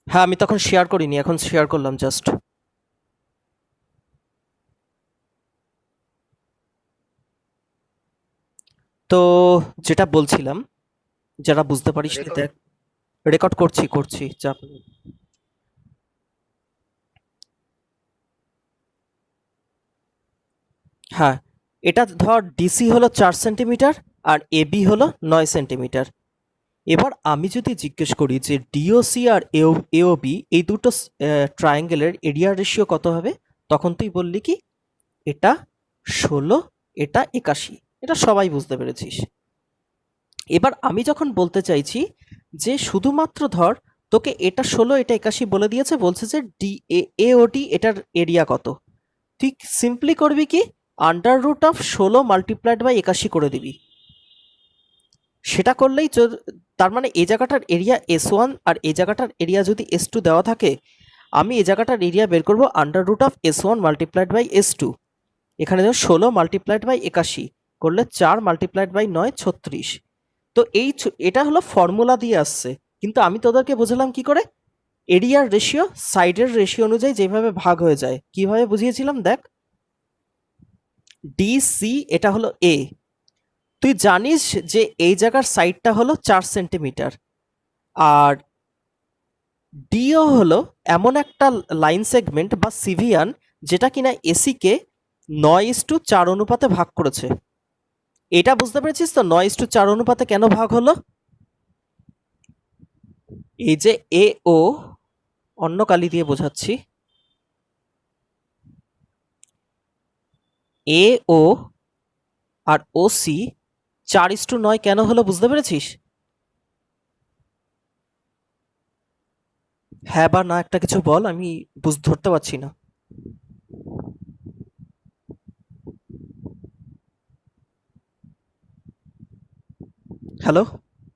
হ্যাঁ, আমি তখন শেয়ার করিনি, এখন শেয়ার করলাম জাস্ট। তো যেটা বলছিলাম, যারা বুঝতে পারিস নি রেকর্ড। দেখ। রেকর্ড করছি চাপ নেই। হ্যাঁ, এটা ধর ডিসি হলো 4 সেন্টিমিটার আর এবি হলো 9 সেন্টিমিটার। এবার আমি যদি জিজ্ঞেস করি যে ডিওসি আর এওবি এই দুটো ট্রায়াঙ্গেলের এরিয়া রেশিও কত হবে, তখন তুই বললি কি এটা 16, এটা 81। এটা সবাই বুঝতে পেরেছিস। এবার আমি যখন বলতে চাইছি যে শুধুমাত্র ধর তোকে এটা 16 এটা 81 বলে দিয়েছে, বলছে যে এওডি এটার এরিয়া কত, তুই সিম্পলি করবি কি √16 মাল্টিপ্লাইড বাই 81 করে দিবি। সেটা করলেই তার মানে এই জায়গাটার এরিয়া S1 আর এই জায়গাটার এরিয়া যদি S2 দেওয়া থাকে, আমি এই জায়গাটার এরিয়া বের করবো √S1 মাল্টিপ্লাইড বাই S2। এখানে ধর 16 মাল্টিপ্লাইড বাই 81 করলে 4 মাল্টিপ্লাইড বাই 9 36। তো এটা হলো ফর্মুলা দিয়ে আসছে, কিন্তু আমি তোদেরকে বোঝালাম কি করে, এরিয়ার রেশিও সাইডের রেশিও অনুযায়ী যেভাবে ভাগ হয়ে যায়, কিভাবে বুঝিয়েছিলাম দেখ। ডিসি এটা হলো এ, তুই জানিস যে এই জায়গার সাইডটা হলো 4 সেন্টিমিটার, আর ডিও হলো এমন একটা লাইন সেগমেন্ট বা সিভিয়ান যেটা কিনা এসিকে 9:4 অনুপাতে ভাগ করেছে। এটা বুঝতে পেরেছিস তো 9:4 অনুপাতে কেন ভাগ হলো? এই যে এ ও, অন্য কালি দিয়ে বোঝাচ্ছি, এ ও আর ও সি 4:9 কেন হলো বুঝতে পেরেছিস? হ্যাঁ বা না একটা কিছু বল, আমি ধরতে পারছি না। Hello,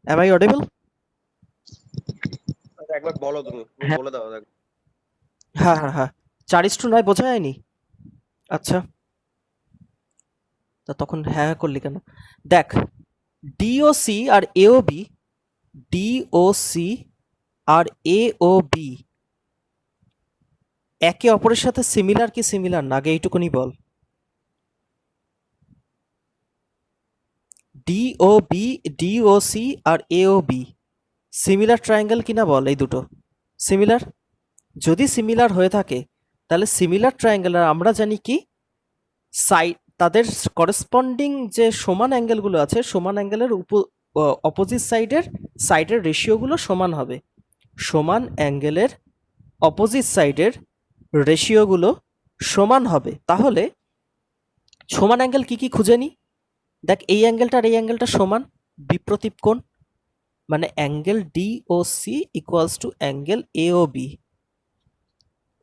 am I audible? আচ্ছা, একবার বলো, তুমি হ্যাঁ বলে দাও দেখ। হ্যাঁ হ্যাঁ হ্যাঁ, 4:9 বোঝা যায়নি? আচ্ছা, তা তখন হ্যাঁ হ্যাঁ করলি কেন? দেখ, ডিওসি আর এওবি, ডিওসি আর এওবি একে অপরের সাথে সিমিলার কি সিমিলার না, আগে এইটুকুনি বল। ডিওবি, ডিওসি আর এওবি সিমিলার ট্রায়াঙ্গেল কিনা বল, এই দুটো সিমিলার। যদি সিমিলার হয়ে থাকে তাহলে সিমিলার ট্রায়াঙ্গেল, আর আমরা জানি কি সাইড তাদের করেসপন্ডিং যে সমান অ্যাঙ্গেলগুলো আছে, সমান অ্যাঙ্গেলের অপোজিট সাইডের রেশিওগুলো সমান হবে। সমান অ্যাঙ্গেলের অপোজিট সাইডের রেশিওগুলো সমান হবে। তাহলে সমান অ্যাঙ্গেল কি কি খুঁজে নি, দেখ এই অ্যাঙ্গেলটা আর এই অ্যাঙ্গেলটা সমান, বিপ্রতীপ কোণ, মানে angle DOC equals to angle AOB,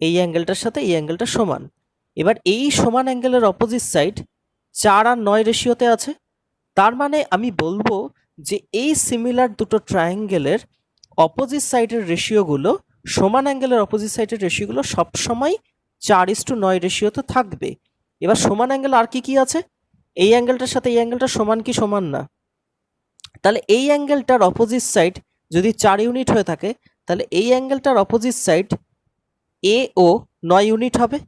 এই অ্যাঙ্গেলটার সাথে এই অ্যাঙ্গেলটা সমান। এবার এই সমান অ্যাঙ্গেলের অপোজিট সাইড 4:9 রেশিওতে আছে। তার মানে আমি বলবো যে এই সিমিলার দুটো ট্রায়াঙ্গেলের অপোজিট সাইডের রেশিওগুলো, সমান অ্যাঙ্গেলের অপোজিট সাইডের রেশিওগুলো সবসময় 4:9 রেশিওতে থাকবে। এবার সমান অ্যাঙ্গেল আর কি কি আছে, এই অ্যাঙ্গেলটার সাথে এই অ্যাঙ্গেলটা সমান কি সমান না? তাহলে এই অ্যাঙ্গেলটার অপোজিট সাইড যদি 4 ইউনিট হয়ে থাকে, তাহলে এই অ্যাঙ্গেলটার অপোজিট সাইড এ ও 9 ইউনিট হবে।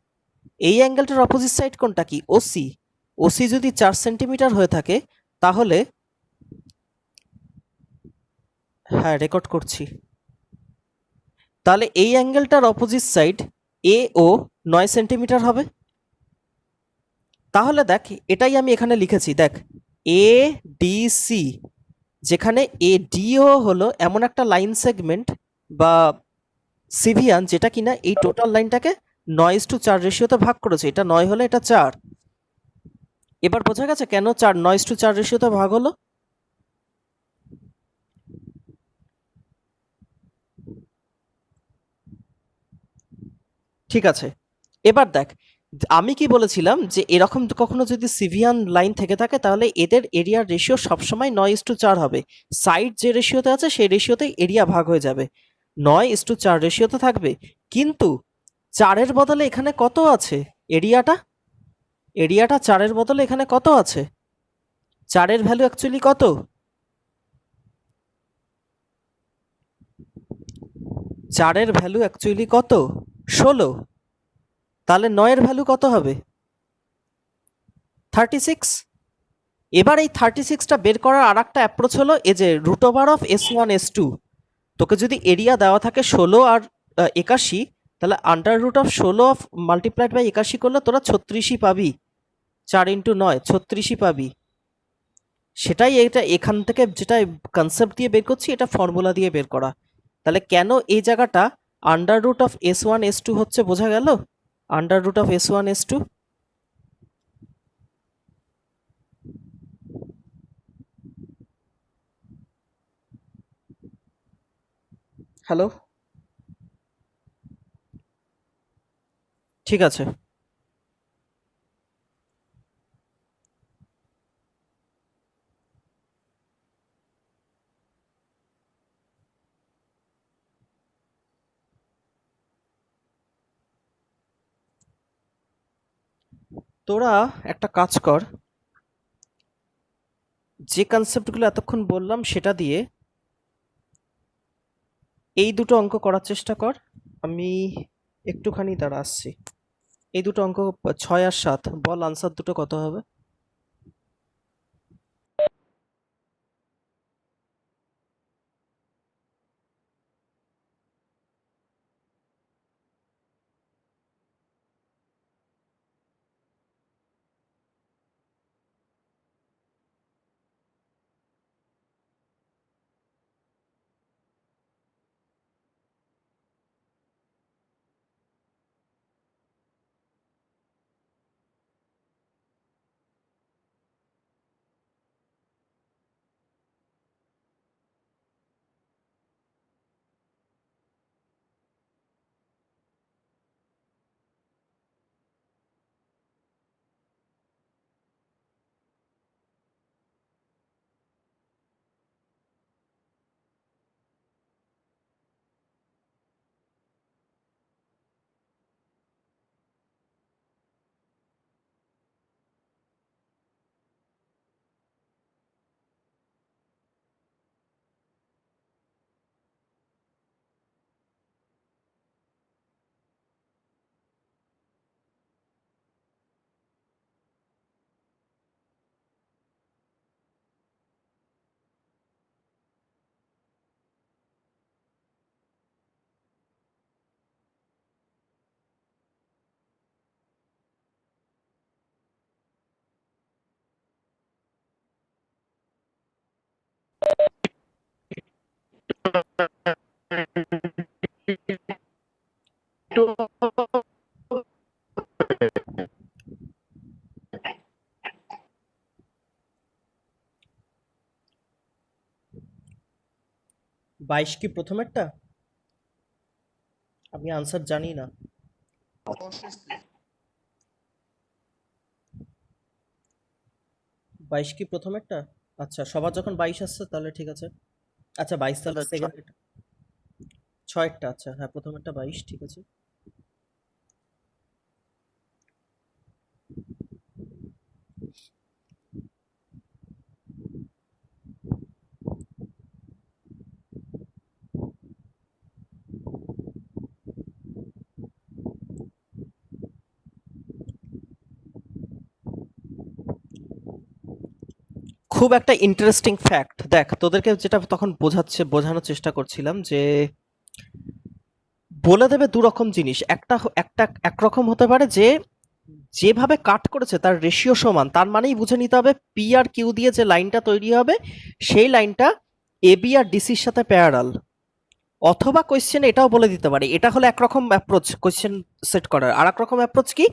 এই অ্যাঙ্গেলটার অপোজিট সাইড কোনটা কি, ওসি। ওসি যদি 4 সেন্টিমিটার হয়ে থাকে, তাহলে হ্যাঁ রেকর্ড করছি, তাহলে এই অ্যাঙ্গেলটার অপোজিট সাইড এ ও 9 সেন্টিমিটার হবে। তাহলে দেখ এটাই আমি এখানে লিখেছি, দেখ এ ডি সি, যেখানে এ ডিও হলো এমন একটা লাইন সেগমেন্ট বা সিভিয়ান যেটা কিনা এই টোটাল লাইনটাকে 9:4 রেশিওতে ভাগ করেছে। এটা 9 হলে এটা 4। এবার বোঝা গেছে কেন 9:4 রেশিওতে ভাগ হলো। ঠিক আছে, এবার দেখ আমি কি বলেছিলাম যে এরকম কখনো যদি সিভিয়ান লাইন থেকে থাকে তাহলে এদের এরিয়ার রেশিও সবসময় 9:4 হবে। সাইড যে রেশিওতে আছে সেই রেশিওতে এরিয়া ভাগ হয়ে যাবে, 9:4 রেশিওতে থাকবে। কিন্তু 4-এর বদলে এখানে কত আছে, এরিয়াটা, এরিয়াটা 4-এর বদলে এখানে কত আছে, 4-এর ভ্যালু অ্যাকচুয়ালি কত? 4-এর ভ্যালু অ্যাকচুয়ালি কত? 16। তাহলে 9-এর ভ্যালু কত হবে? 36। এবার এই 36টা বের করার আর একটা অ্যাপ্রোচ হলো এই যে √(s1 s2). তোকে যদি এরিয়া দেওয়া থাকে 16 আর 81, তাহলে √16 অফ মাল্টিপ্লাইড বাই 81 করলে তোরা 36ই পাবি। 4 × 9 36ই পাবি। সেটাই এটা এখান থেকে যেটা কনসেপ্ট দিয়ে বের করছি, এটা ফর্মুলা দিয়ে বের করা। তাহলে কেন এই জায়গাটা √(s1 s2) হচ্ছে, বোঝা গেল? √(s1 s2)। হ্যালো, ঠিক আছে। তোরা একটা কাজ কর, যে কনসেপ্টগুলো এতক্ষণ বললাম সেটা দিয়ে এই দুটো অঙ্ক করার চেষ্টা কর। আমি একটুখানি দাঁড়া আসছি। এই দুটো অঙ্ক 6 আর 7, বল আনসার দুটো কত হবে? বাইশ কি প্রথমেরটা? আমি আনসার জানি না। 22 কি প্রথমেরটা? আচ্ছা, সবার যখন 22 আসছে তাহলে ঠিক আছে। আচ্ছা 22 তাহলে সেকেন্ড, 6-এরটা। আচ্ছা হ্যাঁ, প্রথমেরটা 22, ঠিক আছে। খুব একটা ইন্টারেস্টিং ফ্যাক্ট দেখ, তোদেরকে যেটা তখন বোঝানোর চেষ্টা করছিলাম যে বলে দেবে দু রকম জিনিস। একটা একরকম হতে পারে যে যেভাবে কাট করেছে তার রেশিও সমান, তার মানেই বুঝে নিতে হবে পি আর কিউ দিয়ে যে লাইনটা তৈরি হবে সেই লাইনটা এ বি আর ডিসির সাথে প্যারালাল। অথবা কোয়েশ্চেন এটাও বলে দিতে পারে, এটা হলো একরকম অ্যাপ্রোচ কোয়েশ্চেন সেট করার। আর এক রকম অ্যাপ্রোচ কি,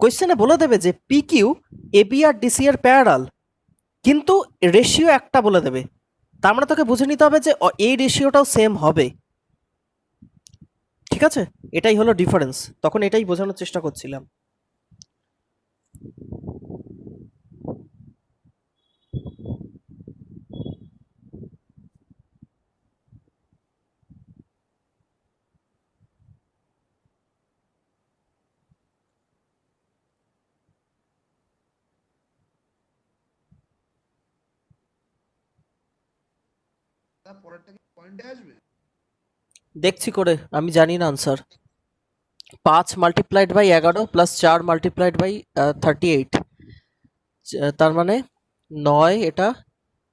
কোয়েশ্চেনে বলে দেবে যে P Q A B R DC এর প্যারালাল, কিন্তু রেশিও একটা বলে দেবে। তার মানে তোকে বুঝে নিতে হবে যে এই রেশিওটাও সেম হবে। ঠিক আছে, এটাই হলো ডিফারেন্স। তখন এটাই বোঝানোর চেষ্টা করছিলাম। দেখছি করে, আমি জানি না answer. 5 multiplied by 11 plus 4 multiplied by 38, তার মানে 9, এটা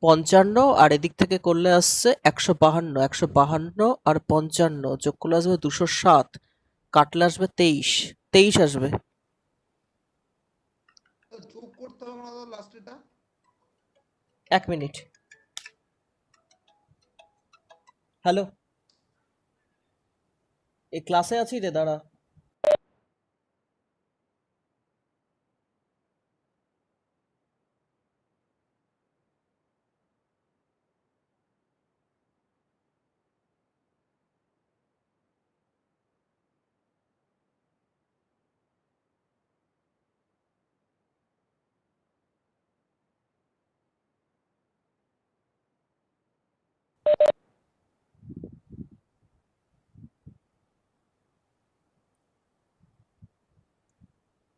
55, আর এদিক থেকে করলে আসছে 152। 152 আর 55 যোগ করলে আসবে 207, কাটলে আসবে 23। 23 আসবে। তো যোগ করতে হবে না তো লাস্টেটা? 1 মিনিট। হ্যালো, এই ক্লাসে আছি রে, দাঁড়া।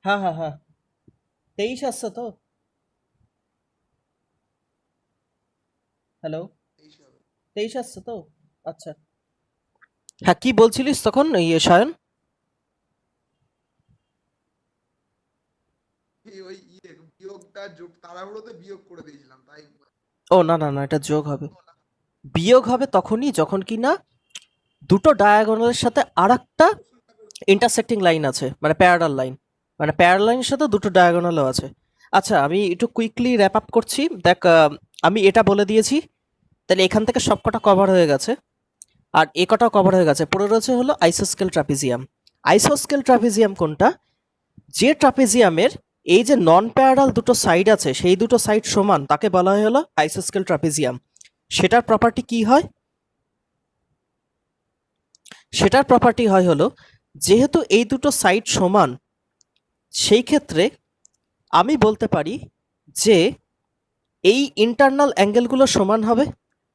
হ্যাঁ হ্যাঁ হ্যাঁ, 23 আসছে তো। হ্যালো, এই হবে। 23 আসছে তো। আচ্ছা, হ্যাঁ, কি বলছিলিস তখন সায়ন? ওই বিয়োগটা যোগ তাড়াহুড়োতে বিয়োগ করে দিয়েছিলাম তাই। ও না না না, এটা যোগ হবে। বিয়োগ হবে তখনই যখন কি না দুটো ডায়াগোনালের সাথে আরেকটা ইন্টারসেক্টিং লাইন আছে, মানে প্যারালাল লাইন, মানে প্যারালাল লাইনের সাথে দুটো ডায়াগোনালও আছে। আচ্ছা, আমি একটু কুইকলি র্যাপ আপ করছি। দেখ, আমি এটা বলে দিয়েছি, তাহলে এখান থেকে সবকটা কভার হয়ে গেছে, আর এ কটাও কভার হয়ে গেছে। পড়ে রয়েছে হলো আইসোস্কেল ট্রাপিজিয়াম। আইসোস্কেল ট্রাপিজিয়াম কোনটা? যে ট্রাপিজিয়ামের এই যে নন প্যারালাল দুটো সাইড আছে, সেই দুটো সাইড সমান, তাকে বলা হয় হলো আইসোস্কেল ট্রাপিজিয়াম। সেটার প্রপার্টি কি হয়? সেটার প্রপার্টি হয় হলো, যেহেতু এই দুটো সাইড সমান, সেই ক্ষেত্রে আমি বলতে পারি যে এই ইন্টারনাল অ্যাঙ্গেলগুলো সমান হবে,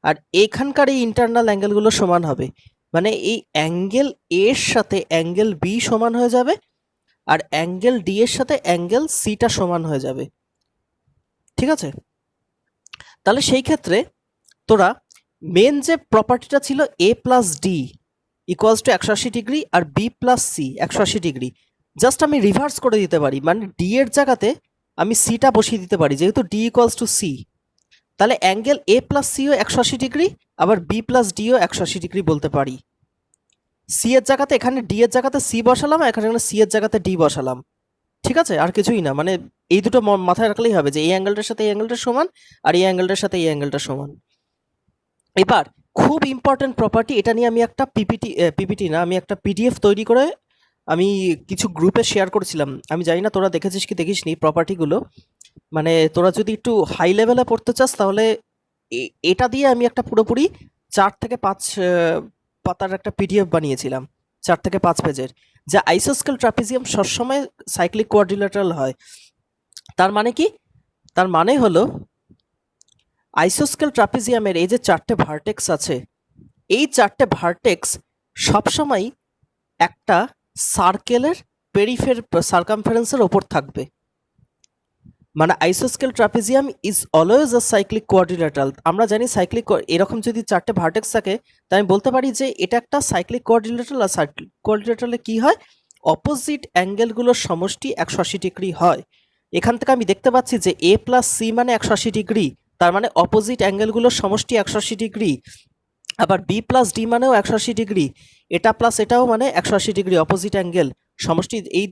আর এখানকার এই ইন্টারনাল অ্যাঙ্গেলগুলো সমান হবে। মানে এই অ্যাঙ্গেল এর সাথে অ্যাঙ্গেল বি সমান হয়ে যাবে, আর অ্যাঙ্গেল ডি এর সাথে অ্যাঙ্গেল সিটা সমান হয়ে যাবে। ঠিক আছে? তাহলে সেই ক্ষেত্রে তোরা মেন যে প্রপার্টিটা ছিল A plus D equals to 180 degree, আর B plus C 180 degree, just আমি রিভার্স করে দিতে পারি, মানে ডি এর জায়গাতে আমি সিটা বসিয়ে দিতে পারি, যেহেতু ডি ইকুয়ালস টু সি। তাহলে angle A plus CO 180 degree, আবার বি প্লাস ডিও 180 ডিগ্রি বলতে পারি। সি এর জায়গাতে এখানে ডি এর জায়গাতে সি বসালাম, এখানে সি এর জায়গাতে ডি বসালাম। ঠিক আছে, আর কিছুই না, মানে এই দুটো মাথায় রাখলেই হবে যে এই অ্যাঙ্গেলটার সাথে এই অ্যাঙ্গেলটা সমান, আর এই অ্যাঙ্গেলটার সাথে এই অ্যাঙ্গেলটা সমান। এবার খুব ইম্পর্টেন্ট প্রপার্টি, এটা নিয়ে আমি একটা পিপিটি না, আমি একটা পিডিএফ তৈরি করে আমি কিছু গ্রুপে শেয়ার করেছিলাম। আমি জানি না তোরা দেখেছিস কি দেখিসনি প্রপার্টিগুলো। মানে তোরা যদি একটু হাই লেভেলে পড়তে চাস, তাহলে এটা দিয়ে আমি একটা পুরোপুরি 4 থেকে 5 পাতার একটা পিডিএফ বানিয়েছিলাম, 4 থেকে 5 পেজের, যা আইসোস্কেল ট্রাপিজিয়াম সবসময় সাইক্লিক কোয়াড্রিল্যাটারাল হয়। তার মানে কি? তার মানে হলো আইসোস্কেল ট্রাপিজিয়ামের এই যে 4টে ভার্টেক্স আছে, এই 4টে ভার্টেক্স সবসময় একটা সার্কেলের সার্কামফারেন্সের ওপর থাকবে। মানে আইসোস্কেল trapezium is always a cyclic quadrilateral. আমরা জানি সাইক্লিক, এরকম যদি 4টে ভার্টেক্স থাকে, তাই আমি বলতে পারি যে এটা একটা সাইক্লিক কোয়াড্রিল্যাটারাল। আর সাইক্লিক কোয়াড্রিল্যাটারালে কি হয়? অপোজিট অ্যাঙ্গেলগুলোর সমষ্টি 180 ডিগ্রি হয়। এখান থেকে আমি দেখতে পাচ্ছি যে এ প্লাস সি মানে 180 ডিগ্রি, তার মানে অপোজিট অ্যাঙ্গেলগুলোর সমষ্টি 180 ডিগ্রি। আবার বি প্লাস ডি মানেও 180 ডিগ্রি, এটা প্লাস এটাও মানে 180 ডিগ্রি, অপোজিট অ্যাঙ্গেল সমষ্টি। এই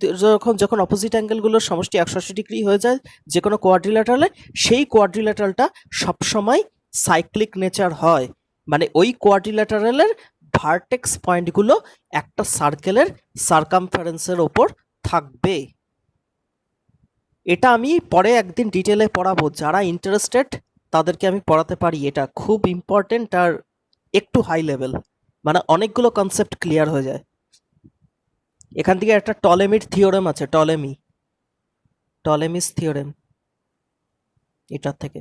যখন অপোজিট অ্যাঙ্গেলগুলোর সমষ্টি 180 ডিগ্রি হয়ে যায় যে কোনো কোয়াড্রিল্যাটারালে, সেই কোয়াড্রিল্যাটারালটা সবসময় সাইক্লিক নেচার হয়। মানে ওই কোয়াড্রিল্যাটারালের ভার্টেক্স পয়েন্টগুলো একটা সার্কেলের সার্কামফারেন্সের ওপর থাকবে। এটা আমি পরে একদিন ডিটেলে পড়াবো, যারা ইন্টারেস্টেড তাদেরকে আমি পড়াতে পারি। এটা খুব ইম্পর্টেন্ট আর একটু হাই লেভেল, মানে অনেকগুলো কনসেপ্ট ক্লিয়ার হয়ে যায় এখান থেকে। একটা টলেমির থিওরেম আছে, টলেমিস থিওরেম, এটার থেকে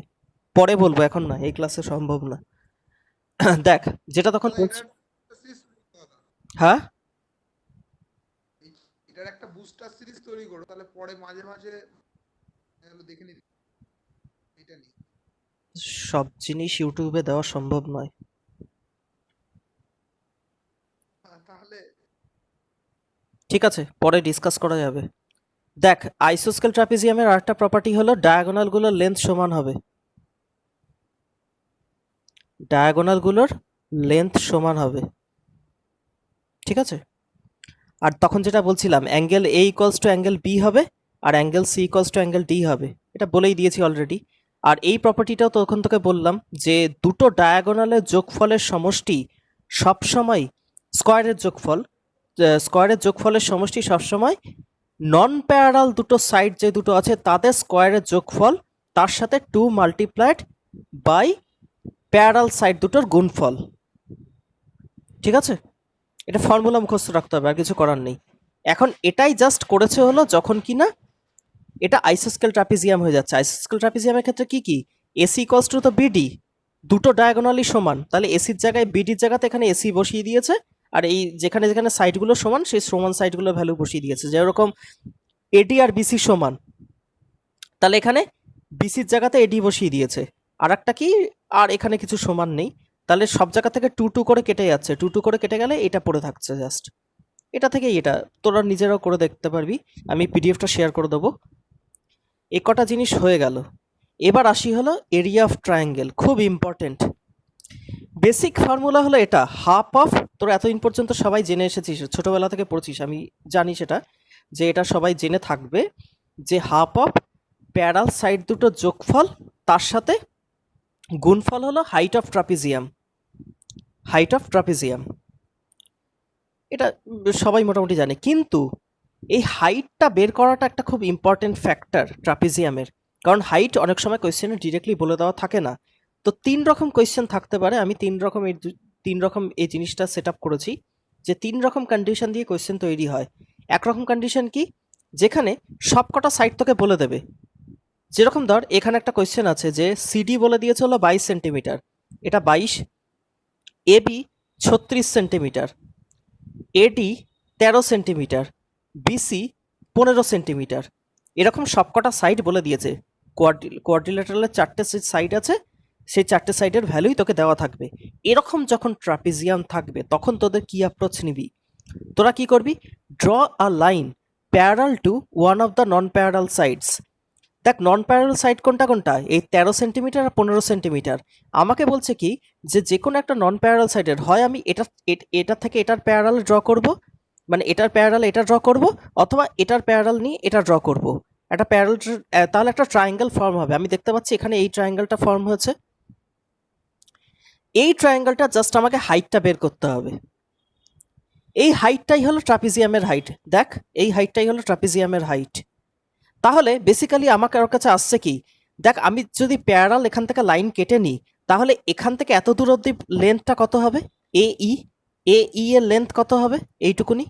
পরে বলবো, এখন না, এই ক্লাসে সম্ভব না। দেখ, যেটা তখন তাহলে বলছি। এটার সিরিজ তৈরি করো না। হ্যাঁ, এটার একটা বুস্টার সিরিজ তৈরি করো, তাহলে পরে মাঝে মাঝে দেখে নিতে এটা নিয়ে। সব জিনিস ইউটিউবে দেওয়া সম্ভব নয়। ঠিক আছে, পরে ডিসকাস করা যাবে। দেখ, আইসোস্কেল ট্রাপিজিয়ামের আরেকটা প্রপার্টি হলো ডায়াগোনালগুলোর লেন্থ সমান হবে। ডায়াগোনালগুলোর লেন্থ সমান হবে, ঠিক আছে। আর তখন যেটা বলছিলাম, angle A equals to angle B হবে, আর angle C equals to angle D হবে, এটা বলেই দিয়েছি অলরেডি। আর এই প্রপার্টিটাও তখন তোকে বললাম যে দুটো ডায়াগোনালের যোগফলের সমষ্টি সবসময় স্কোয়ারের যোগফল, স্কোয়ারের যোগফলের সমষ্টি সবসময় নন প্যারালাল দুটো সাইড যে দুটো আছে তাদের স্কোয়ারের যোগফল, তার সাথে 2 মাল্টিপ্লাইড বাই প্যারালাল সাইড দুটোর গুণফল, ঠিক আছে। এটা ফর্মুলা মুখস্থ রাখতে হবে, আর কিছু করার নেই। এখন এটাই জাস্ট করেছে হলো যখন কি না এটা আইসোস্কেল ট্রাপিজিয়াম হয়ে যাচ্ছে। আইসোস্কেল ট্রাপিজিয়ামের ক্ষেত্রে কি কি, এসি ইকুয়ালস টু তো বিডি, দুটো ডায়াগোনালি সমান, তাহলে এসির জায়গায় বিডির জায়গাতে এখানে এসি বসিয়ে দিয়েছে, আর এই যেখানে যেখানে সাইডগুলো সমান সেই সমান সাইডগুলো ভ্যালু বসিয়ে দিয়েছে। যেরকম এডি আর বিসি সমান, তাহলে এখানে বিসির জায়গাতে এডি বসিয়ে দিয়েছে। আর একটা কি, আর এখানে কিছু সমান নেই, তাহলে সব জায়গা থেকে 2 2 করে কেটে যাচ্ছে, 2 2 করে কেটে গেলে এটা পড়ে থাকছে জাস্ট। এটা থেকে এটা তোরা নিজেরাও করে দেখতে পারবি, আমি পিডিএফটা শেয়ার করে দেবো। এ কটা জিনিস হয়ে গেল। এবার আসি হলো এরিয়া অফ ট্রায়াঙ্গেল, খুব ইম্পর্টেন্ট। বেসিক ফর্মুলা হলো এটা, হাফ অফ, তোরা এতদিন পর্যন্ত সবাই জেনে এসেছিস, ছোটবেলা থেকে পড়ছিস, আমি জানি সেটা, যে এটা সবাই জেনে থাকবে, যে হাফ অফ প্যারাল সাইড দুটো যোগফল তার সাথে গুণফল হলো height of trapezium. Height of trapezium এটা সবাই মোটামুটি জানে, কিন্তু এই হাইটটা বের করাটা একটা খুব ইম্পর্টেন্ট ফ্যাক্টর ট্রাপিজিয়ামের, কারণ হাইট অনেক সময় কোয়েশ্চেনে ডিরেক্টলি বলে দেওয়া থাকে না। তো 3 রকম কোয়েশ্চেন থাকতে পারে, আমি 3 রকম এই জিনিসটা সেট আপ করেছি, যে 3 রকম কন্ডিশন দিয়ে কোয়েশ্চেন তৈরি হয়। একরকম কন্ডিশন কি, যেখানে সবকটা সাইড তোকে বলে দেবে। যেরকম ধর এখানে একটা কোয়েশ্চেন আছে যে সিডি বলে দিয়েছে হলো 22 সেন্টিমিটার, এটা 22, এবি 36 সেন্টিমিটার, এডি 13 সেন্টিমিটার, বিসি 15 সেন্টিমিটার, এরকম সবকটা সাইড বলে দিয়েছে। কোয়াড্রিল্যাটারালের 4টে সাইড আছে, সেই 4টে সাইডের ভ্যালুই তোকে দেওয়া থাকবে। এরকম যখন ট্রাপিজিয়াম থাকবে তখন তোদের কি অ্যাপ্রোচ নিবি, তোরা কি করবি, draw a line parallel two one of the non parallel sides. দেখ নন প্যারাল সাইড কোনটা কোনটা, এই 13 সেন্টিমিটার আর 15 সেন্টিমিটার। আমাকে বলছে কি, যে কোনো একটা নন প্যারাল সাইডের হয় আমি এটা থেকে এটার প্যারাল ড্র করব, মানে এটার প্যারাল এটা ড্র করব, অথবা এটার প্যারাল নিয়ে এটা ড্র করব, একটা প্যারাল, তাহলে একটা ট্রায়াঙ্গেল ফর্ম হবে। আমি দেখতে পাচ্ছি এখানে এই ট্রায়াঙ্গেলটা ফর্ম হয়েছে, এই ট্রায়াঙ্গেলটা জাস্ট আমাকে হাইটটা বের করতে হবে। এই হাইটটাই হলো ট্রাপিজিয়ামের হাইট, দেখ এই হাইটটাই হলো ট্রাপিজিয়ামের হাইট। তাহলে বেসিক্যালি আমাকে ওর কাছে আসছে কি, দেখ আমি যদি প্যারাল এখান থেকে লাইন কেটে নিই, তাহলে এখান থেকে এত দূর অব্দি লেন্থটা কত হবে, এ ই এর লেন্থ কত হবে, এইটুকুনি।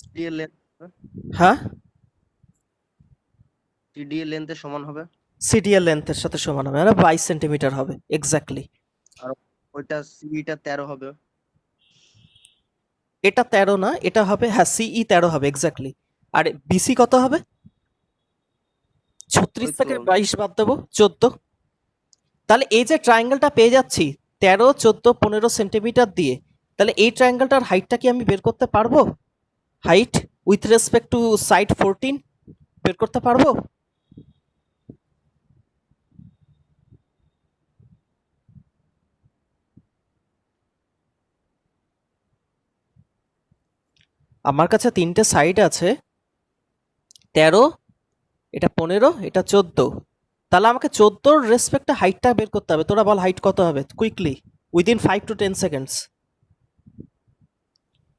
সিডি এর লেন্থ হ্যাঁ, সিডি এর লেন্থের সমান হবে, সিডি এর লেন্থের সাথে সমান হবে, মানে 22 সেন্টিমিটার হবে এক্স্যাক্টলি। আর ওইটা সিডিটা 13 হবে। এটা 13 না, এটা হবে, হ্যাঁ সিই 13 হবে এক্স্যাক্টলি। আর বিসি কত হবে, 36 ওই তো থেকে 22 বাদ দেবো, 14। তাহলে এই যে ট্রায়াঙ্গেলটা পেয়ে যাচ্ছি 13 14 15 সেন্টিমিটার দিয়ে, তাহলে এই ট্রায়াঙ্গেলটার হাইটটা কি আমি বের করতে পারবো, height with respect to side 14 বের করতে পারবো। আমার কাছে 3টে সাইড আছে, 13, এটা 15, এটা 14, তাহলে আমাকে 14 রেসপেক্টে হাইটটা বের করতে হবে। তোরা বল হাইট কত হবে quickly, within 5 to 10 seconds.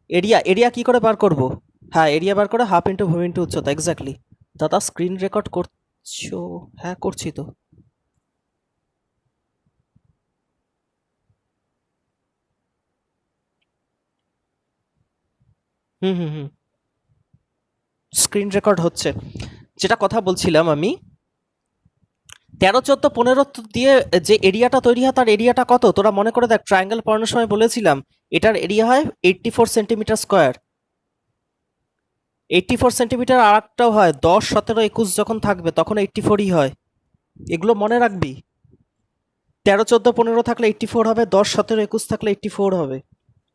Area কি করে বার করব, হ্যাঁ এরিয়া বার করে হাফ ইন্টু ভূমি ইন্টু উচ্চতা, এক্স্যাক্টলি। দাদা স্ক্রিন রেকর্ড করছো, হ্যাঁ করছি তো। হুম হুম হুম, স্ক্রিন রেকর্ড হচ্ছে। যেটা কথা বলছিলাম আমি, 13 14 15 দিয়ে যে এরিয়াটা তৈরি হয় তার এরিয়াটা কত, তোরা মনে করে দেখ। ট্রায়াঙ্গেল পড়ানোর সময় বলেছিলাম এটার এরিয়া হয় 84 সেন্টিমিটার স্কোয়ার। 84 সেন্টিমিটার, আর একটাও হয় 10 17 21 যখন থাকবে তখন 84ই হয়, এগুলো মনে রাখবি। 13, 14, 15 থাকলে 84 হবে, 10, 17, 21 থাকলে 84 হবে।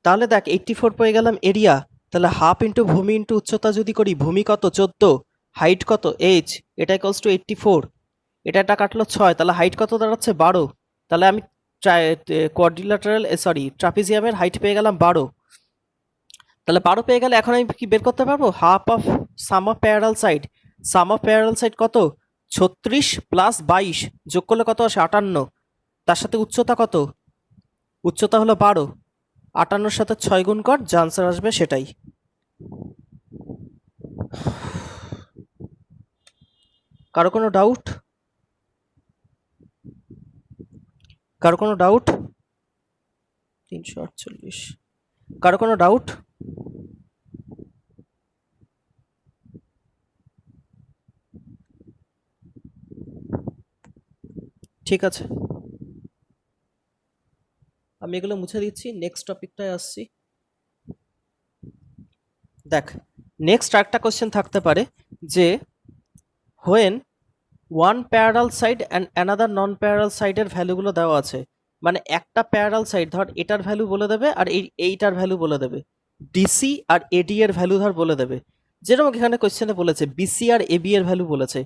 তাহলে দেখ 84 পেয়ে গেলাম এরিয়া, তাহলে হাফ ইন্টু ভূমি ইন্টু উচ্চতা যদি করি, ভূমি কত 14, হাইট কত এইচ, এটা ইকুয়ালস টু 84, এটা কাটলো 6, তাহলে হাইট কত দাঁড়াচ্ছে 12, তাহলে আমি কোয়াড্রিল্যাটারাল সরি ট্রাপিজিয়ামের হাইট পেয়ে গেলাম 12, তাহলে 12 পেয়ে গেলে এখন আমি কি বের করতে পারবো, half of some of parallel side, some of parallel side কত 36 প্লাস 22 যোগ করলে কত আসে 58, তার সাথে উচ্চতা কত, উচ্চতা হলো 12, 58 সাথে 6 গুণ কর, যে আনসার আসবে সেটাই। কারো কোনো ডাউট, কারো কোনো ডাউট? 348, কারো কোনো ডাউট? ঠিক আছে, আমি এগুলো মুছে দিচ্ছি, নেক্সট টপিকটায় আসছি। দেখ নেক্সট একটা কোশ্চেন থাকতে পারে যে when one parallel side and another non parallel সাইডের ভ্যালুগুলো দেওয়া আছে, মানে একটা প্যারালাল সাইড ধর এটার ভ্যালু বলে দেবে আর এইটার ভ্যালু বলে দেবে, ডিসি আর এডি এর ভ্যালু ধর বলে দেবে, যেরকম এখানে কোশ্চেনে বলেছে বিসি আর এবি এর ভ্যালু বলেছে,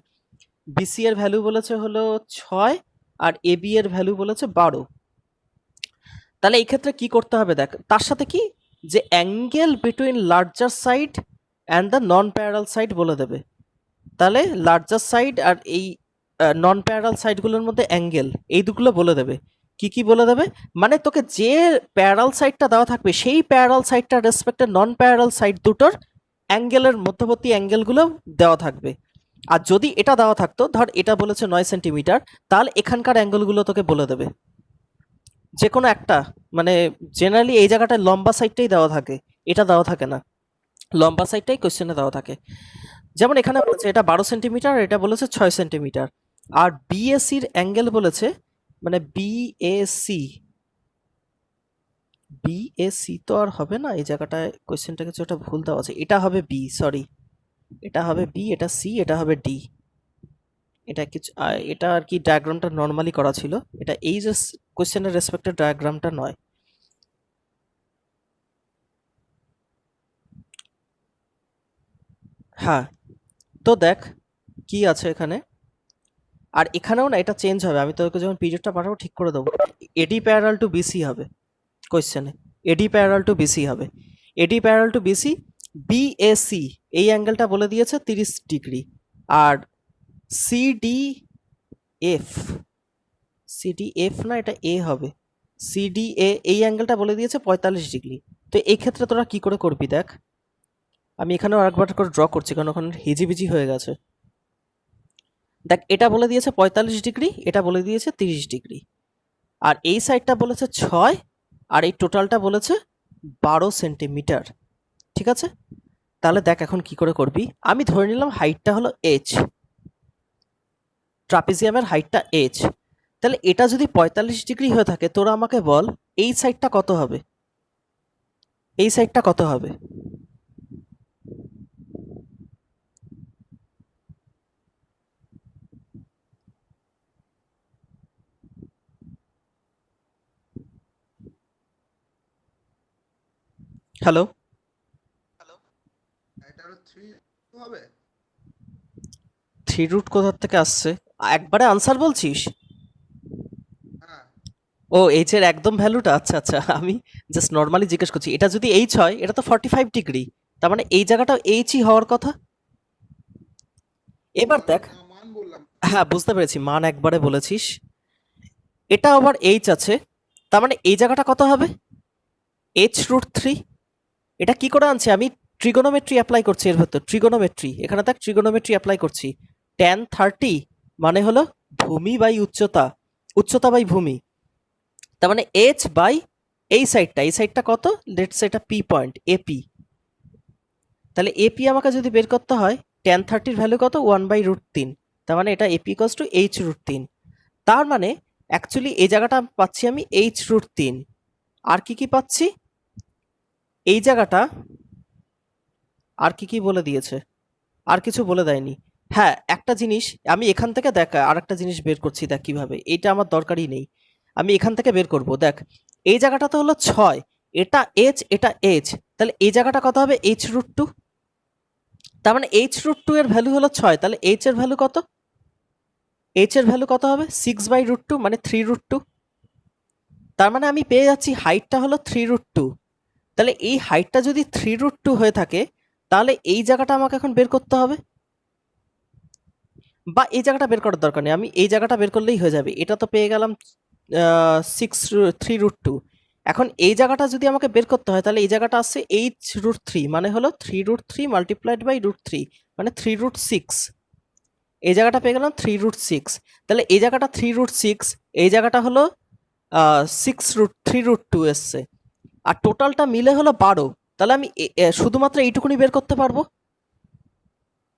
বিসি এর ভ্যালু বলেছে হলো 6 আর এবি এর ভ্যালু বলেছে 12। তাহলে এই ক্ষেত্রে কি করতে হবে দেখ, তার সাথে কি যে angle between larger side and the non parallel side বলে দেবে, তাহলে লার্জার সাইড আর এই নন প্যারালাল সাইডগুলোর মধ্যে অ্যাঙ্গেল এই দুগুলো বলে দেবে। কি কি বলে দেবে, মানে তোকে যে প্যারালাল সাইডটা দেওয়া থাকবে সেই প্যারালাল সাইডটার রেসপেক্টে নন প্যারালাল সাইড দুটোর অ্যাঙ্গেলের মধ্যবর্তী অ্যাঙ্গেলগুলো দেওয়া থাকবে। আর যদি এটা দেওয়া থাকতো, ধর এটা বলেছে 9 সেন্টিমিটার, তাহলে এখানকার অ্যাঙ্গেলগুলো তোকে বলে দেবে যে কোনো একটা, মানে জেনারেলি এই জায়গাটায় লম্বা সাইডটাই দেওয়া থাকে, এটা দেওয়া থাকে না, লম্বা সাইডটাই কোশ্চেনে দেওয়া থাকে। যেমন এখানে বলেছে এটা 12 সেন্টিমিটার, এটা বলেছে 6 সেন্টিমিটার, আর বিএসির অ্যাঙ্গেল বলেছে, মানে বিএসি, বিএসি তো আর হবে না, এই জায়গাটায় কোশ্চেনটা কিছু একটা ভুল দেওয়া আছে, এটা হবে বি, সরি এটা হবে বি, এটা সি, এটা হবে ডি, এটা কিছু এটা আর কি ডায়াগ্রামটা নর্মালি করা ছিল, এটা এই যে কোশ্চেনের রেসপেক্টেড ডায়াগ্রামটা নয়। হ্যাঁ, তো দেখ কি আছে এখানে, আর এখানেও না এটা চেঞ্জ হবে, আমি তোকে যখন পিরিয়ডটা পাঠাবো ঠিক করে দেবো, এডি প্যারালাল টু বিসি হবে কোশ্চেনে, এডি প্যারালাল টু বিসি হবে, এডি প্যারালাল টু বিসি, বিএসি এই অ্যাঙ্গেলটা বলে দিয়েছে 30 ডিগ্রি, আর সিডিএফ, সিডিএফ না এটা এ হবে, সিডিএ এই অ্যাঙ্গেলটা বলে দিয়েছে 45 ডিগ্রি। তো এই ক্ষেত্রে তোরা কি করে করবি দেখ, আমি এখানেও আরেকবার করে ড্র করছি কারণ ওখানে হিজিবিজি হয়ে গেছে। দেখ এটা বলে দিয়েছে 45 ডিগ্রি, এটা বলে দিয়েছে 30 ডিগ্রি, আর এই সাইডটা বলেছে 6, আর এই টোটালটা বলেছে 12 সেন্টিমিটার, ঠিক আছে। তাহলে দেখ এখন কি করে করবি, আমি ধরে নিলাম হাইটটা হলো এইচ, ট্রাপিজিয়ামের হাইটটা এইচ, তাহলে এটা যদি 45 ডিগ্রি হয়ে থাকে, তোরা আমাকে বল এই সাইডটা কত হবে, এই সাইডটা কত হবে? হ্যালো, এটা হলো 3 হবে। 3 রুট কোথা থেকে আসছে, একবারে আনসার বলছিস? হ্যাঁ, ও এইচ এর একদম ভ্যালুটা, আচ্ছা আচ্ছা, আমি জাস্ট নর্মালি জিজ্ঞেস করছি, এটা যদি এইচ হয় এটা তো 45 ডিগ্রি, তার মানে এই জায়গাটাও এইচই হওয়ার কথা। এবার দেখ, মান বললাম। হ্যাঁ বুঝতে পেরেছি, মান একবারে বলেছিস, এটা আবার এইচ আছে, তার মানে এই জায়গাটা কত হবে, এইচ রুট 3। এটা কি করে আনছি আমি, ট্রিগোনোমেট্রি অ্যাপ্লাই করছি এর ভেতর, ট্রিগোনোমেট্রি, এখানে দেখ ট্রিগোনোমেট্রি অ্যাপ্লাই করছি, tan 30 মানে হলো ভূমি বাই উচ্চতা, উচ্চতা বাই ভূমি, তার মানে এইচ বাই এই সাইডটা কত, লেটস সে এটা পি পয়েন্ট এপি, তাহলে এপি আমাকে যদি বের করতে হয় tan 30 ভ্যালু কত 1/√3, তার মানে এটা এপি ইকুয়ালস টু h√3, তার মানে অ্যাকচুয়ালি এই জায়গাটা পাচ্ছি আমি h√3, আর কি কি পাচ্ছি এই জায়গাটা, আর কি কি বলে দিয়েছে, আর কিছু বলে দেয়নি। হ্যাঁ একটা জিনিস আমি এখান থেকে দেখ আর একটা জিনিস বের করছি, দেখ কিভাবে, এটা আমার দরকারই নেই, আমি এখান থেকে বের করব। দেখ, এই জায়গাটা তো হলো 6, এটা h এটা h, তাহলে এই জায়গাটা কত হবে? h√2। তার মানে h√2 এর ভ্যালু হলো 6, তাহলে h এর ভ্যালু কত? h এর ভ্যালু কত হবে? 6/√2 মানে 3√2। তার মানে আমি পেয়ে যাচ্ছি হাইটটা হলো 3√2। তাহলে এই হাইটটা যদি 3√2 হয়ে থাকে, তাহলে এই জায়গাটা আমাকে এখন বের করতে হবে, বা এই জায়গাটা বের করার দরকার নেই, আমি এই জায়গাটা বের করলেই হয়ে যাবে। এটা তো পেয়ে গেলাম 3√2। এখন এই জায়গাটা যদি আমাকে বের করতে হয়, তাহলে এই জায়গাটা আসছে h√3, মানে হলো 3√3 মাল্টিপ্লাইড বাই √3 মানে 3√6। এই জায়গাটা পেয়ে গেলাম 3√6। তাহলে এই জায়গাটা 3√6, এই জায়গাটা হলো 3√2 এসছে, আর টোটালটা মিলে হলো 12। তাহলে আমি শুধুমাত্র এইটুকুনি বের করতে পারবো,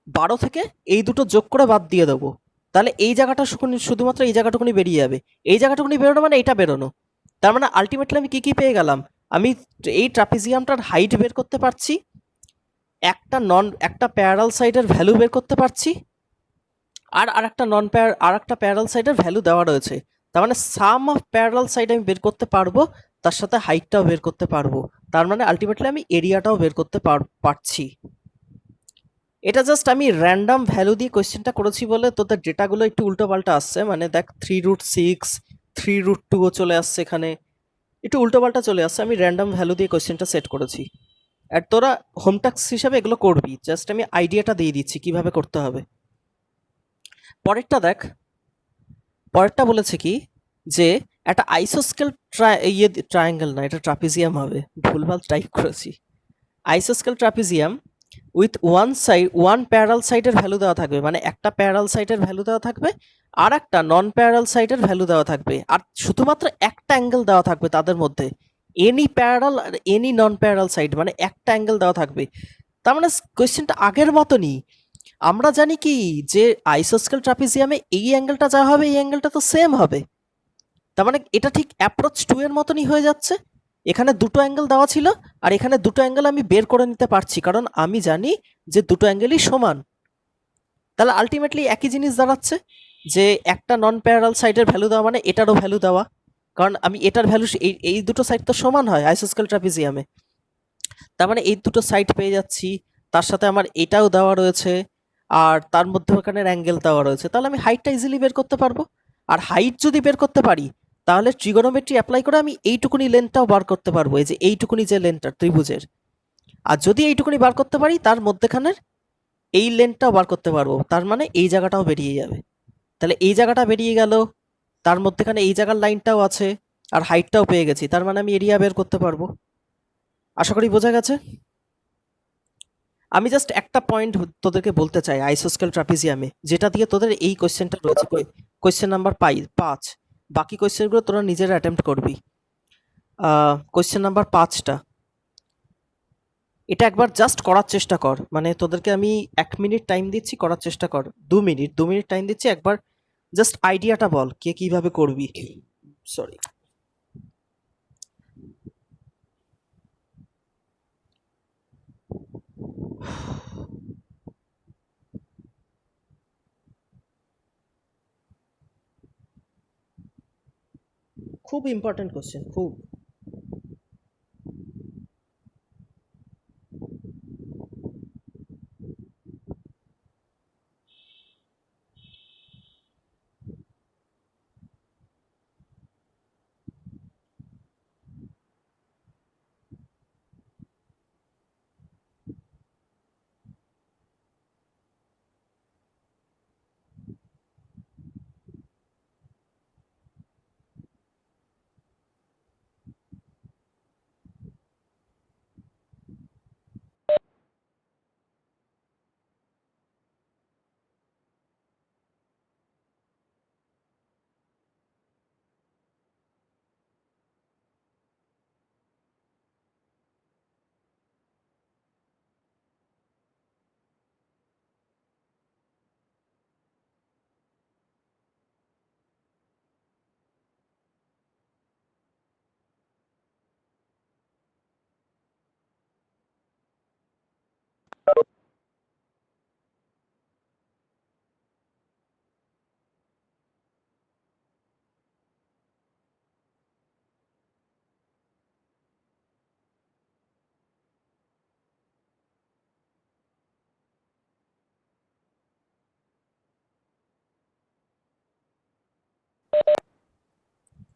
12 থেকে এই দুটো যোগ করে বাদ দিয়ে দেবো। তাহলে এই জায়গাটা শুধুমাত্র এই জায়গাটুকুনি বেরিয়ে যাবে। এই জায়গাটুকুনি বেরোনো মানে এটা বেরোনো। তার মানে আলটিমেটলি আমি কি পেয়ে গেলাম? আমি এই ট্রাপিজিয়ামটার হাইট বের করতে পারছি, একটা প্যারালাল সাইডের ভ্যালু বের করতে পারছি, আর আরেকটা প্যারালাল সাইডের ভ্যালু দেওয়া রয়েছে। তার মানে সাম অফ প্যারালাল সাইড আমি বের করতে পারবো, তার সাথে হাইটটাও বের করতে পারবো। তার মানে আলটিমেটলি আমি এরিয়াটাও বের করতে পারছি। এটা জাস্ট আমি র্যান্ডম ভ্যালু দিয়ে কোয়েশ্চেনটা করেছি বলে তোদের ডেটাগুলো একটু উল্টোপাল্টা আসছে। মানে দেখ 3√6, 3√2ও চলে আসছে, এখানে একটু উল্টোপাল্টা চলে আসছে। আমি র্যান্ডম ভ্যালু দিয়ে কোয়েশ্চেনটা সেট করেছি, আর তোরা হোম টাস্ক হিসাবে এগুলো করবি। জাস্ট আমি আইডিয়াটা দিয়ে দিচ্ছি কিভাবে করতে হবে। পরেরটা দেখ, পরেরটা বলেছে কি যে একটা আইসোস্কেল ট্রায়াঙ্গেল না, এটা ট্রাপিজিয়াম হবে, ভুলভাল টাইপ করেছি। আইসোস্কেল ট্রাপিজিয়াম উইথ ওয়ান প্যারাল সাইডের ভ্যালু দেওয়া থাকবে, মানে একটা প্যারাল সাইডের ভ্যালু দেওয়া থাকবে, আর একটা নন প্যারাল সাইডের ভ্যালু দেওয়া থাকবে, আর শুধুমাত্র একটা অ্যাঙ্গেল দেওয়া থাকবে তাদের মধ্যে, এনি প্যারাল আর এনি নন প্যারাল সাইড, মানে একটা অ্যাঙ্গেল দেওয়া থাকবে। তার মানে কোয়েশ্চেনটা আগের মতনই। আমরা জানি কি যে আইসোস্কেল ট্রাপিজিয়ামে এই অ্যাঙ্গেলটা যা হবে এই অ্যাঙ্গেলটা তো সেম হবে। তার মানে এটা ঠিক অ্যাপ্রোচ 2 এর মতনই হয়ে যাচ্ছে। এখানে দুটো অ্যাঙ্গেল দেওয়া ছিল, আর এখানে দুটো অ্যাঙ্গেল আমি বের করে নিতে পারছি, কারণ আমি জানি যে দুটো অ্যাঙ্গেলই সমান। তাহলে আলটিমেটলি একই জিনিস দাঁড়াচ্ছে যে একটা নন প্যারালাল সাইডের ভ্যালু দেওয়া মানে এটারও ভ্যালু দেওয়া, কারণ আমি এটার ভ্যালু এই দুটো সাইড তো সমান হয় আইসোস্কেল ট্রাপিজিয়ামে। তার মানে এই দুটো সাইড পেয়ে যাচ্ছি, তার সাথে আমার এটাও দেওয়া রয়েছে, আর তার মধ্যখানের অ্যাঙ্গেল দেওয়া রয়েছে। তাহলে আমি হাইটটা ইজিলি বের করতে পারবো। আর হাইট যদি বের করতে পারি, তাহলে ট্রিগোনোমেট্রি অ্যাপ্লাই করে আমি এইটুকুনি লেন্থটাও বার করতে পারবো, এই যে এইটুকুনি যে লেন্থটা ত্রিভুজের। আর যদি এইটুকুনি বার করতে পারি, তার মধ্যেখানের এই লেন্থটাও বার করতে পারবো, তার মানে এই জায়গাটাও বেরিয়ে যাবে। তাহলে এই জায়গাটা বেরিয়ে গেল, তার মধ্যেখানে এই জায়গার লাইনটাও আছে, আর হাইটটাও পেয়ে গেছি, তার মানে আমি এরিয়া বের করতে পারবো। আশা করি বোঝা গেছে। আমি জাস্ট একটা পয়েন্ট তোদেরকে বলতে চাই আইসোস্কেল ট্রাপিজিয়ামে, যেটা দিয়ে তোদের এই কোয়েশ্চেনটা রয়েছে, কোয়েশ্চেন নাম্বার 5। বাকি কোয়েশ্চেনগুলো তোরা নিজেরা অ্যাটেম্প্ট করবি। কোয়েশ্চেন নাম্বার 5টা, এটা একবার জাস্ট করার চেষ্টা কর। মানে তোদেরকে আমি 1 মিনিট টাইম দিচ্ছি, করার চেষ্টা কর। 2 মিনিট টাইম দিচ্ছি, একবার জাস্ট আইডিয়াটা বল কে কিভাবে করবি। সরি। খুব ইম্পর্টেন্ট কোশ্চেন, খুব।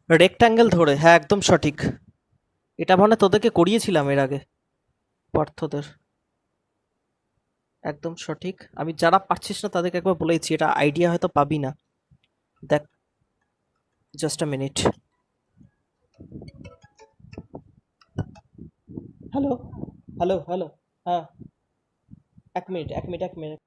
রেক্ট্যাঙ্গেল ধরে, হ্যাঁ একদম সঠিক। এটা মানে তোদেরকে করিয়েছিলাম এর আগে, পার্থদের। একদম সঠিক। আমি যারা পারছিস না তাদেরকে একবার বলেইছি, এটা আইডিয়া হয়তো পাবি না। দেখ, just a minute. Hello, hello, hello. হ্যাঁ, এক মিনিট, এক মিনিট, এক মিনিট।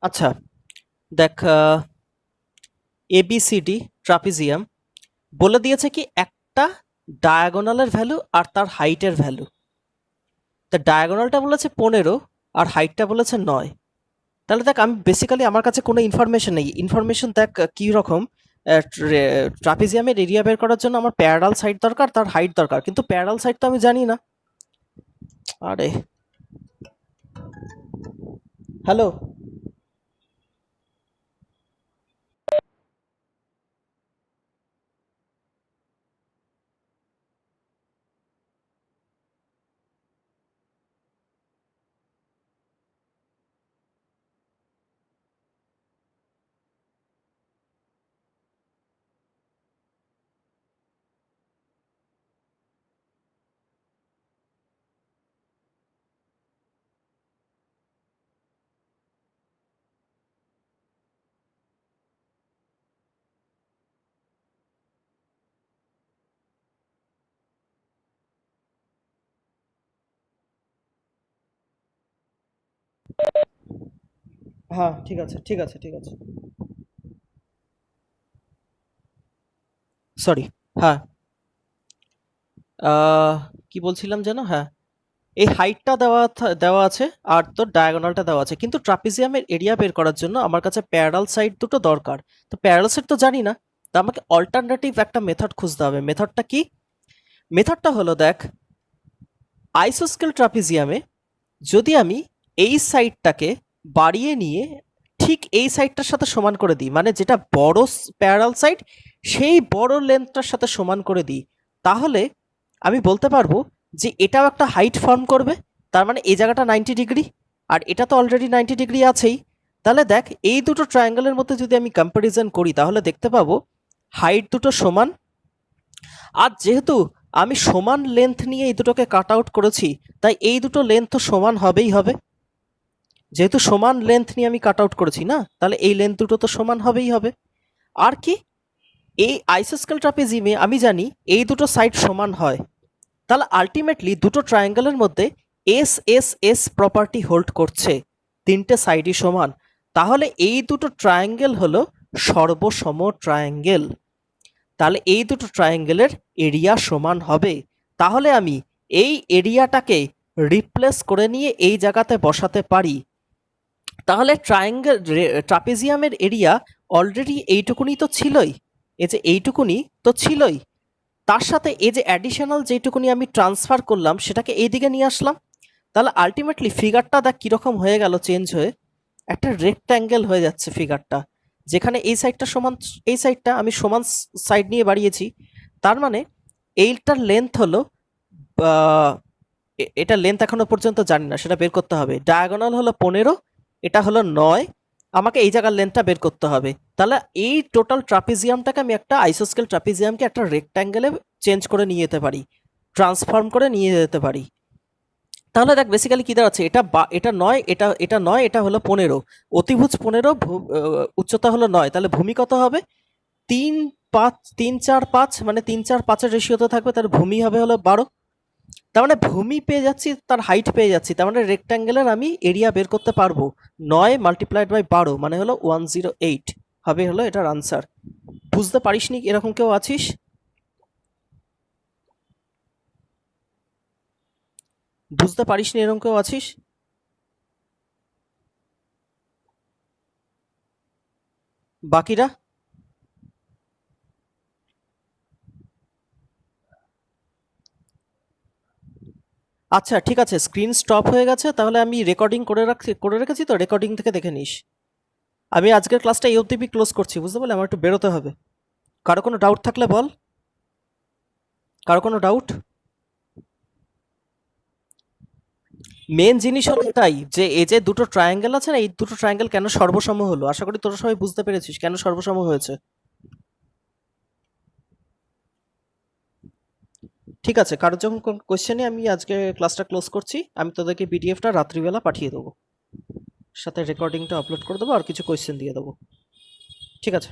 আচ্ছা, দেখ, এবিসিডি ট্রাপিজিয়াম বলে দিয়েছে কি একটা ডায়াগোনালের ভ্যালু আর তার হাইটের ভ্যালু। তা ডায়াগোনালটা বলেছে 15 আর হাইটটা বলেছে 9। তাহলে দেখ, আমি বেসিক্যালি আমার কাছে কোনো ইনফরমেশন নেই। ইনফরমেশন দেখ কি রকম। ট্রাপিজিয়ামের এরিয়া বের করার জন্য আমার প্যারালাল সাইড দরকার, তার হাইট দরকার, কিন্তু প্যারালাল সাইড তো আমি জানি না। আরে, হ্যালো। হ্যাঁ, ঠিক আছে, ঠিক আছে, ঠিক আছে। সরি। হ্যাঁ, আহ, কি বলছিলাম যেন? হ্যাঁ, এই হাইটটা দেওয়া আছে আর তোর ডায়াগোনালটা দেওয়া আছে, কিন্তু ট্রাপিজিয়ামের এরিয়া বের করার জন্য আমার কাছে প্যারালাল সাইড দুটো দরকার। তো প্যারালাল সাইড তো জানি না, তো আমাকে অল্টারনেটিভ একটা মেথড খুঁজতে হবে। মেথডটা কি? মেথডটা হলো, দেখ, আইসোস্কেল ট্রাপিজিয়ামে যদি আমি এই সাইডটাকে বাড়িয়ে নিয়ে ঠিক এই সাইডটার সাথে সমান করে দিই, মানে যেটা বড় প্যারালাল সাইড সেই বড় লেন্থটার সাথে সমান করে দিই, তাহলে আমি বলতে পারবো যে এটাও একটা হাইট ফর্ম করবে। তার মানে এই জায়গাটা 90 ডিগ্রি, আর এটা তো অলরেডি 90 ডিগ্রি আছেই। তাহলে দেখ, এই দুটো ট্রায়াঙ্গেলের মধ্যে যদি আমি কম্প্যারিজন করি তাহলে দেখতে পাবো হাইট দুটো সমান। আর যেহেতু আমি সমান লেন্থ নিয়ে এই দুটোকে কাট আউট করেছি, তাই এই দুটো লেন্থ তো সমান হবেই হবে। যেহেতু সমান লেন্থ নিয়ে আমি কাট আউট করেছি না, তাহলে এই লেন্থ দুটো তো সমান হবেই হবে। আর কি, এই আইসোস্কেল ট্রাপিজিমে আমি জানি এই দুটো সাইড সমান হয়। তাহলে আলটিমেটলি দুটো ট্রায়াঙ্গেলের মধ্যে S S S property hold করছে, তিনটে সাইডই সমান। তাহলে এই দুটো ট্রায়াঙ্গেল হলো সর্বসম ট্রায়াঙ্গেল। তাহলে এই দুটো ট্রায়াঙ্গেলের এরিয়া সমান হবে। তাহলে আমি এই এরিয়াটাকে রিপ্লেস করে নিয়ে এই জায়গাতে বসাতে পারি। তাহলে ট্রাপিজিয়ামের এরিয়া অলরেডি এইটুকুনি তো ছিলই, এই যে এইটুকুনি তো ছিলই, তার সাথে এই যে অ্যাডিশনাল যেটুকুনি আমি ট্রান্সফার করলাম সেটাকে এইদিকে নিয়ে আসলাম। তাহলে আলটিমেটলি ফিগারটা দেখ কিরকম হয়ে গেল, চেঞ্জ হয়ে একটা রেক্ট্যাঙ্গেল হয়ে যাচ্ছে ফিগারটা, যেখানে এই সাইডটা সমান, এই সাইডটা আমি সমান সাইড নিয়ে বাড়িয়েছি। তার মানে এইটার লেন্থ হলো, এটা লেন্থ এখনো পর্যন্ত জানি না, সেটা বের করতে হবে। ডায়াগোনাল হলো 15, এটা হলো 9, আমাকে এই জায়গার লেন্থটা বের করতে হবে। তাহলে এই টোটাল ট্রাপিজিয়ামটাকে আমি একটা আইসোস্কেল ট্রাপিজিয়ামকে একটা রেক্ট্যাঙ্গেলে চেঞ্জ করে নিয়ে যেতে পারি, ট্রান্সফর্ম করে নিয়ে যেতে পারি। তাহলে দেখ বেসিক্যালি কি দাঁড়াচ্ছে, এটা 9, এটা 9, এটা হলো 15, অতিভুজ 15, উচ্চতা হলো 9, তাহলে ভূমি কত হবে? 3 5 3 4 5, মানে 3 4 5-এর রেশিওতে থাকবে, তাহলে ভূমি হবে হলো 12। তার মানে ভূমি পেয়ে যাচ্ছি, তার হাইট পেয়ে যাচ্ছি, তার মানে রেক্ট্যাঙ্গেলের আমি এরিয়া বের করতে পারবো। 9 মাল্টিপ্লাইড বাই 12 মানে হলো 108 হবে হলো এটার আনসার। বুঝতে পারিসনি এরকম কেউ আছিস? বুঝতে পারিসনি এরকম কেউ আছিস? বাকিরা? আচ্ছা ঠিক আছে, স্ক্রিন স্টপ হয়ে গেছে, তাহলে আমি রেকর্ডিং করে রেখেছি, তো রেকর্ডিং থেকে দেখে নিস। আমি আজকের ক্লাসটা এই অবধি ক্লোজ করছি, বুঝতে পারলে? আমার একটু বেরোতে হবে। কারো কোনো ডাউট থাকলে বল। কারো কোনো ডাউট? মেন জিনিস হলো এটাই যে এই যে দুটো ট্রায়াঙ্গেল আছে না, এই দুটো ট্রায়াঙ্গেল কেন সর্বসম হলো। আশা করি তোরা সবাই বুঝতে পেরেছিস কেন সর্বসম হয়েছে। ঠিক আছে, কারোর যখন কোনো কোয়েশ্চেনে আমি আজকে ক্লাসটা ক্লোজ করছি। আমি তোদেরকে পিডিএফটা রাত্রিবেলা পাঠিয়ে দেবো, সাথে রেকর্ডিংটা আপলোড করে দেবো, আর কিছু কোয়েশ্চেন দিয়ে দেবো। ঠিক আছে।